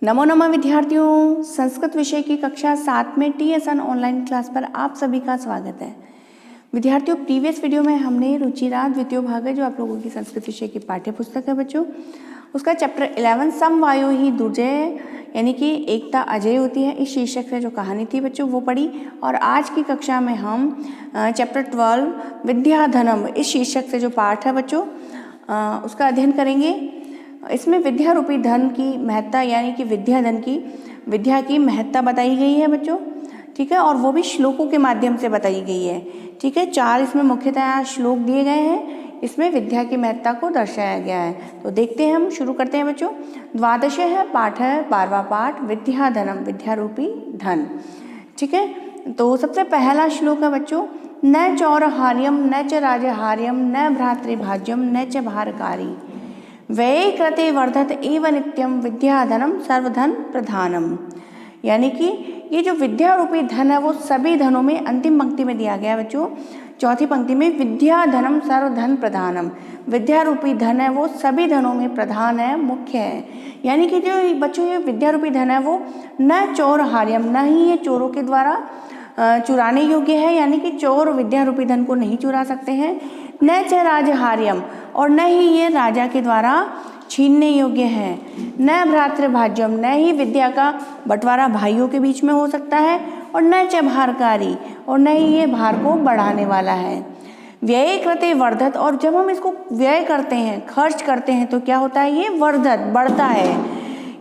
नमो नमः विद्यार्थियों, संस्कृत विषय की कक्षा 7 में TSN ऑनलाइन क्लास पर आप सभी का स्वागत है। विद्यार्थियों, प्रीवियस वीडियो में हमने रुचिरा द्वितीय भाग है जो आप लोगों की संस्कृत विषय की पाठ्य पुस्तक है बच्चों, उसका चैप्टर 11 समवायो ही दुर्जय यानी कि एकता अजय होती है, इस शीर्षक से जो कहानी थी बच्चों वो पढ़ी। और आज की कक्षा में हम चैप्टर 12 विद्याधनम इस शीर्षक से जो पाठ है बच्चों उसका अध्ययन करेंगे। इसमें विद्या रूपी धन की महत्ता यानी कि विद्या की महत्ता बताई गई है बच्चों, ठीक है, और वो भी श्लोकों के माध्यम से बताई गई है, ठीक है। 4 इसमें मुख्यतः श्लोक दिए गए हैं, इसमें विद्या की महत्ता को दर्शाया गया है। तो देखते हैं, हम शुरू करते हैं बच्चों। द्वादश है पाठ है 12वां पाठ विद्याधनम, विद्या रूपी धन, ठीक है। तो सबसे पहला श्लोक है बच्चों, न चौरहार्यम न च राजहार्यम न भ्रातृभाज्यम न च भारकारी व्यय कृते वर्धत एव नित्यम विद्याधनम सर्वधन प्रधानम। यानी कि ये जो विद्या रूपी धन है वो सभी धनों में, अंतिम पंक्ति में दिया गया है बच्चों, चौथी पंक्ति में विद्याधनम सर्वधन प्रधानम, विद्या रूपी धन है वो सभी धनों में प्रधान है, मुख्य है। यानी कि जो बच्चों ये विद्या रूपी धन है वो न चौरहार्यम, न ही ये चोरों के द्वारा चुराने योग्य है, यानी कि चोर विद्या रूपी धन को नहीं चुरा सकते हैं। न च राजहार्यम, और न ही ये राजा के द्वारा छीनने योग्य है। न भ्रातृभाज्यम, न ही विद्या का बंटवारा भाइयों के बीच में हो सकता है। और न च भारकारी, और न ही ये भार को बढ़ाने वाला है। व्यय कृते वर्धत, और जब हम इसको व्यय करते हैं, खर्च करते हैं तो क्या होता है, ये वर्धत बढ़ता है।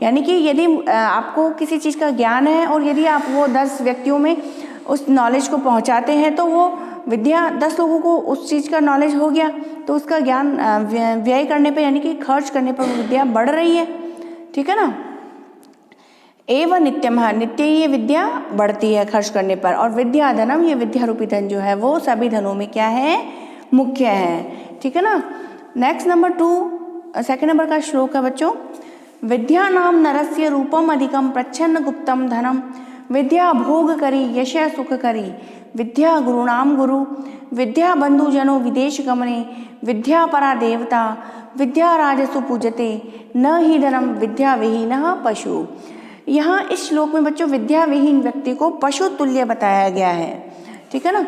यानी कि यदि आपको किसी चीज़ का ज्ञान है और यदि आप वो 10 व्यक्तियों में उस नॉलेज को पहुंचाते हैं तो वो विद्या 10 लोगों को उस चीज़ का नॉलेज हो गया, तो उसका ज्ञान व्यय करने पे यानी कि खर्च करने पर विद्या बढ़ रही है, ठीक है ना। एवं नित्यम, नित्य ये विद्या बढ़ती है खर्च करने पर। और विद्याधनम, ये विद्या रूपी धन जो है वो सभी धनों में क्या है, मुख्य है, ठीक है ना। नेक्स्ट नंबर 2, सेकेंड नंबर का श्लोक है बच्चों, विद्या नाम नरस्य रूपम अधिकम प्रच्छन्न गुप्तम धनम विद्या भोग करी यश सुख करी विद्या गुरुणाम गुरु विद्या बंधुजनो विदेश गमने विद्या परा देवता विद्या राजसु पूजते न ही धनम विद्या विहीन पशु। यहाँ इस श्लोक में बच्चों विद्या विहीन व्यक्ति को पशु तुल्य बताया गया है, ठीक है ना।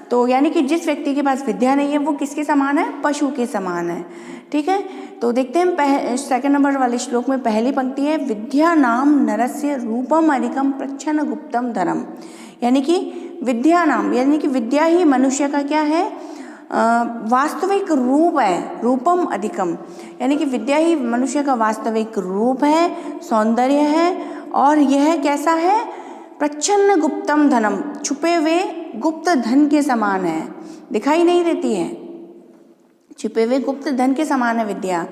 तो यानी कि जिस व्यक्ति के पास विद्या नहीं है वो किसके समान है, पशु के समान है, ठीक है। तो देखते हैं सेकंड नंबर वाले श्लोक में पहली पंक्ति है, विद्या नाम नरस्य रूपम अधिकम प्रच्छन्न गुप्तम धनम। यानी कि विद्या नाम यानी कि विद्या ही मनुष्य का क्या है, वास्तविक रूप है, रूपम अधिकम, यानी कि विद्या ही मनुष्य का वास्तविक रूप है, सौंदर्य है। और यह कैसा है, प्रच्छन्न गुप्तम धनम, छुपे हुए गुप्त धन के समान है, दिखाई नहीं देती है, छुपे हुए गुप्त धन के समान है विद्या।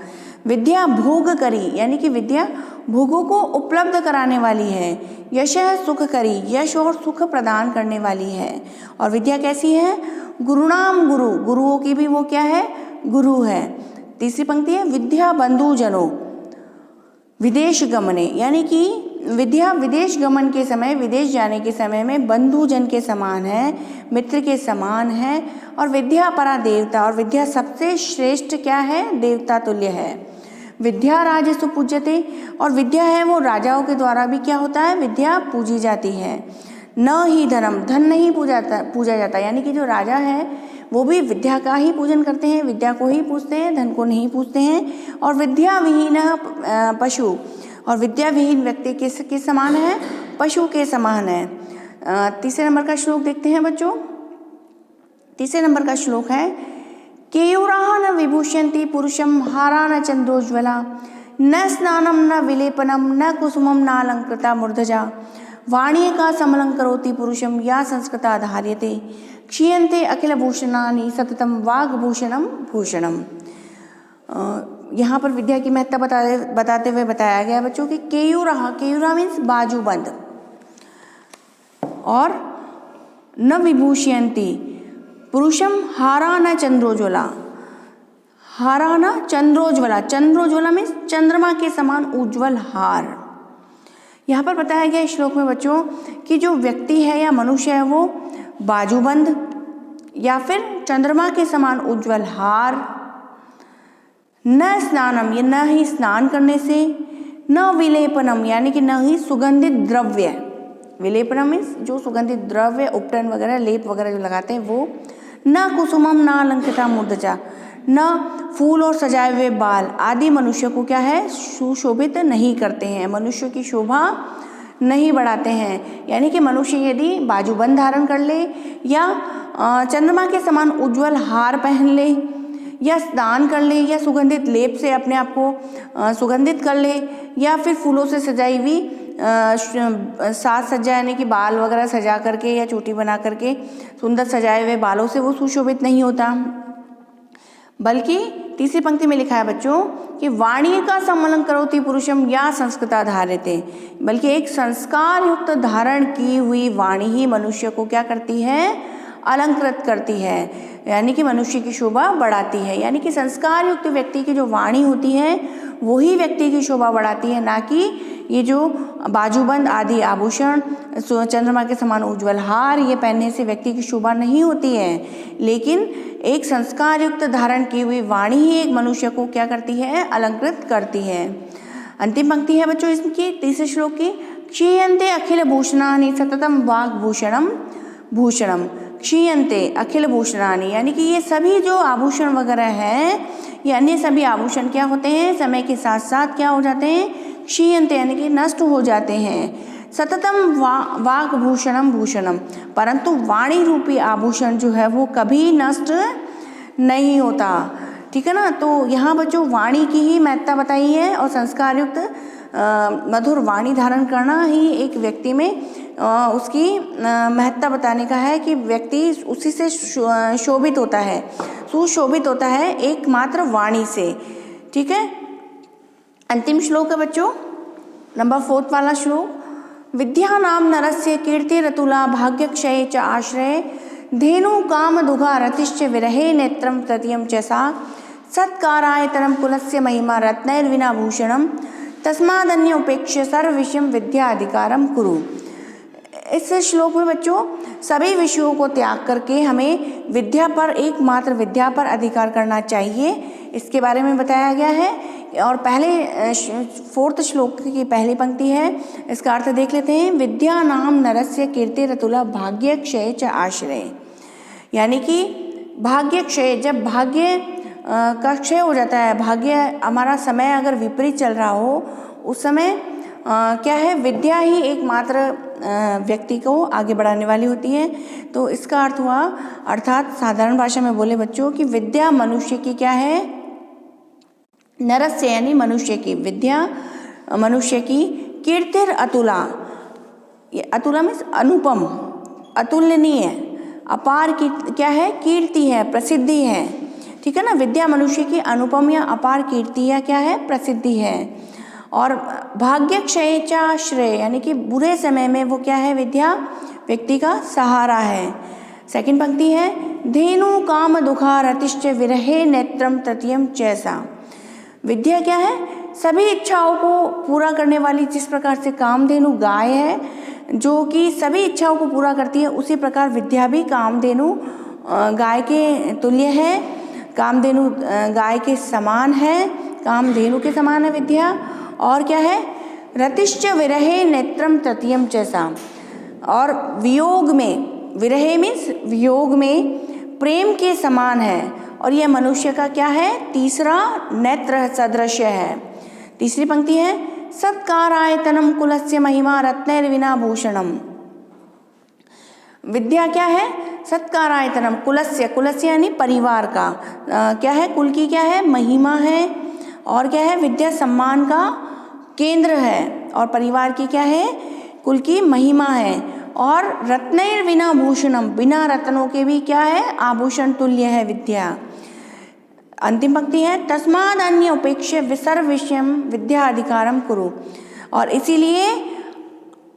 विद्या भोग करी, यानी कि विद्या भोगों को उपलब्ध कराने वाली है। यश सुख करी, यश और सुख प्रदान करने वाली है। और विद्या कैसी है, गुरुणाम गुरु, गुरुओं की भी वो क्या है, गुरु है। तीसरी पंक्ति है, विद्या बंधुजनों विदेश गमने, यानी कि विद्या विदेश गमन के समय, विदेश जाने के समय में बंधुजन के समान है, मित्र के समान है। और विद्या परा देवता, और विद्या सबसे श्रेष्ठ क्या है, देवता तुल्य है। विद्या राजसु पूज्यते, और विद्या है वो राजाओं के द्वारा भी क्या होता है, विद्या पूजी जाती है। न ही धनम, धन नहीं पूजा जाता, यानी कि जो राजा है वो भी विद्या का ही पूजन करते हैं, विद्या को ही पूजते हैं, धन को नहीं पूजते हैं। और विद्या विहीन पशु, और विद्या विहीन व्यक्ति किस समान है, पशु के समान है। तीसरे नंबर का श्लोक देखते हैं बच्चों। तीसरे नंबर का श्लोक है, केयूराः न विभूषयन्ति पुरुषं हारा न चंद्रोज्ज्वला न स्नानम न विलेपनम न कुसुमम न अलंकृता मूर्धजा वाणी का समलंकरोति पुरुषम या संस्कृता धार्यते क्षीयन्ते अखिल भूषणानि सततम वाग्भूषणम भूषणम। यहाँ पर विद्या की महत्ता बताते हुए बताया गया बच्चों कि केयूरा मीन्स बाजूबंद, और न विभूषयन्ति पुरुषम हारा न चंद्रोज्ज्वला, हारा न चंद्रोज्ज्वला, चंद्रोज्ज्वला मीन्स चंद्रमा के समान उज्ज्वल हार। यहाँ पर बताया गया इस श्लोक में बच्चों कि जो व्यक्ति है या मनुष्य है वो बाजूबंद या फिर चंद्रमा के समान उज्ज्वल हार, न स्नानम, ये न ही स्नान करने से, न विलेपनम यानी कि न ही सुगंधित द्रव्य, विलेपनम मीन्स जो सुगंधित द्रव्य उपटन वगैरह लेप वगैरह जो लगाते हैं वो, न कुसुमम न अलंकृता मूर्धजा, न फूल और सजाए हुए बाल आदि मनुष्य को क्या है सुशोभित नहीं करते हैं, मनुष्य की शोभा नहीं बढ़ाते हैं। यानी कि मनुष्य यदि बाजूबंद धारण कर ले या चंद्रमा के समान उज्जवल हार पहन ले या स्नान कर ले या सुगंधित लेप से अपने आप को सुगंधित कर ले या फिर फूलों से सजाई हुई साज सज्जा यानी कि बाल वगैरह सजा करके या चोटी बना करके सुंदर सजाए हुए बालों से वो सुशोभित नहीं होता। बल्कि तीसरी पंक्ति में लिखा है बच्चों कि वाणी का सम्मलन करोति पुरुषम या संस्कृता धार्यते, बल्कि एक संस्कार युक्त धारण की हुई वाणी ही मनुष्य को क्या करती है अलंकृत करती है, यानी कि मनुष्य की शोभा बढ़ाती है। यानी कि संस्कार युक्त व्यक्ति की जो वाणी होती है वही व्यक्ति की शोभा बढ़ाती है, ना कि ये जो बाजूबंद आदि आभूषण चंद्रमा के समान उज्जवल हार ये पहनने से व्यक्ति की शोभा नहीं होती है, लेकिन एक संस्कार युक्त धारण की हुई वाणी ही एक मनुष्य को क्या करती है अलंकृत करती है। अंतिम पंक्ति है बच्चों इसकी तीसरे श्लोक की, क्षीयन्ते अखिल भूषणानि सततम वाग्भूषणम भूषणम, क्षीयन्ते अखिल भूषणानि यानी कि ये सभी जो आभूषण वगैरह हैं ये अन्य सभी आभूषण क्या होते हैं समय के साथ साथ क्या हो जाते हैं क्षीयन्ते यानी कि नष्ट हो जाते हैं। सततम वाग्भूषणम भूषणम, परंतु वाणी रूपी आभूषण जो है वो कभी नष्ट नहीं होता। ठीक है ना, तो यहाँ बच्चों वाणी की ही महत्ता बताई है और संस्कार युक्त मधुर वाणी धारण करना ही एक व्यक्ति में उसकी महत्ता बताने का है कि व्यक्ति उसी से शोभित होता है, सुशोभित होता है एकमात्र वाणी से। ठीक है, अंतिम श्लोक है बच्चों नंबर 4 वाला श्लोक, विद्या नाम नरस्य कीर्तिरतुला भाग्यक्षये च आश्रये धेनु काम दुघा रतिश्च विरहे नेत्रम तृतीयम च सा सत्कारायतनम कुलस्य महिमा रत्नैर्विना भूषणम तस्मादन्य उपेक्ष्य सर्व विषयम विद्या अधिकारम कुरु। इस श्लोक में बच्चों सभी विषयों को त्याग करके हमें विद्या पर एकमात्र विद्या पर अधिकार करना चाहिए, इसके बारे में बताया गया है। और पहले 4th श्लोक की पहली पंक्ति है, इसका अर्थ देख लेते हैं, विद्या नाम नरस्य कीर्तिरतुला भाग्य क्षय च आश्रय, यानी कि भाग्य क्षय, जब भाग्य का क्षय हो जाता है, भाग्य हमारा समय अगर विपरीत चल रहा हो उस समय क्या है विद्या ही एकमात्र व्यक्ति को आगे बढ़ाने वाली होती है। तो इसका अर्थ हुआ, अर्थात साधारण भाषा में बोले बच्चों कि विद्या मनुष्य की क्या है नरस्य यानी मनुष्य की, विद्या मनुष्य की कीर्तिर अतुला, ये अतुला मीन्स अनुपम अतुलनीय अपार की क्या है कीर्ति है प्रसिद्धि है। ठीक है ना, विद्या मनुष्य की अनुपम या अपार कीर्ति या क्या है प्रसिद्धि है। और भाग्य क्षय चाश्रय यानी कि बुरे समय में वो क्या है विद्या व्यक्ति का सहारा है। सेकंड पंक्ति है, धेनु काम दुखा रतिश्च विरहे नेत्रम तृतीयम चैसा, विद्या क्या है सभी इच्छाओं को पूरा करने वाली, जिस प्रकार से कामधेनु गाय है जो कि सभी इच्छाओं को पूरा करती है, उसी प्रकार विद्या भी कामधेनु गाय के तुल्य है, कामधेनु गाय के समान है, कामधेनु के समान है विद्या। और क्या है रतिश्च विरहे नेत्रम तृतीयम चैसा, और वियोग में, विरहे मीन्स वियोग में प्रेम के समान है, और यह मनुष्य का क्या है तीसरा नेत्र सदृश है। तीसरी पंक्ति है, सत्कारायतनम कुलस्य महिमा रत्नैर्विना भूषणम, विद्या क्या है सत्कारायतनम कुलस्य, कुलस्य यानी परिवार का क्या है कुल की क्या है महिमा है, और क्या है विद्या सम्मान का केंद्र है, और परिवार की क्या है कुल की महिमा है। और रत्नैर्विना भूषणम, बिना रत्नों के भी क्या है आभूषण तुल्य है विद्या। अंतिम पंक्ति है, तस्माद अन्य उपेक्ष्य सर्व विषयम विद्या अधिकारम कुरु, और इसीलिए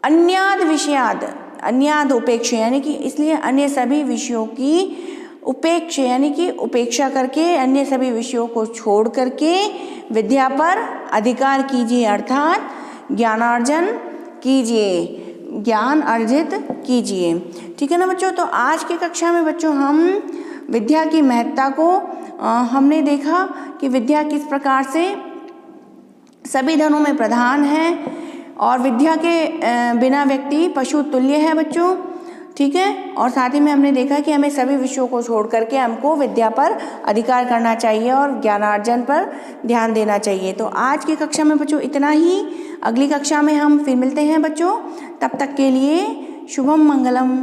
अन्याद विषयाद, अन्याद उपेक्ष यानी कि इसलिए अन्य सभी विषयों की उपेक्ष यानी कि उपेक्षा करके अन्य सभी विषयों को छोड़ करके विद्या पर अधिकार कीजिए, अर्थात ज्ञानार्जन कीजिए, ज्ञान अर्जित कीजिए। ठीक है ना बच्चों, तो आज की कक्षा में बच्चों हम विद्या की महत्ता को हमने देखा कि विद्या किस प्रकार से सभी धनों में प्रधान है और विद्या के बिना व्यक्ति पशु तुल्य है बच्चों। ठीक है, और साथ ही में हमने देखा कि हमें सभी विषयों को छोड़ करके हमको विद्या पर अधिकार करना चाहिए और ज्ञानार्जन पर ध्यान देना चाहिए। तो आज की कक्षा में बच्चों इतना ही। अगली कक्षा में हम फिर मिलते हैं बच्चों, तब तक के लिए शुभम मंगलम।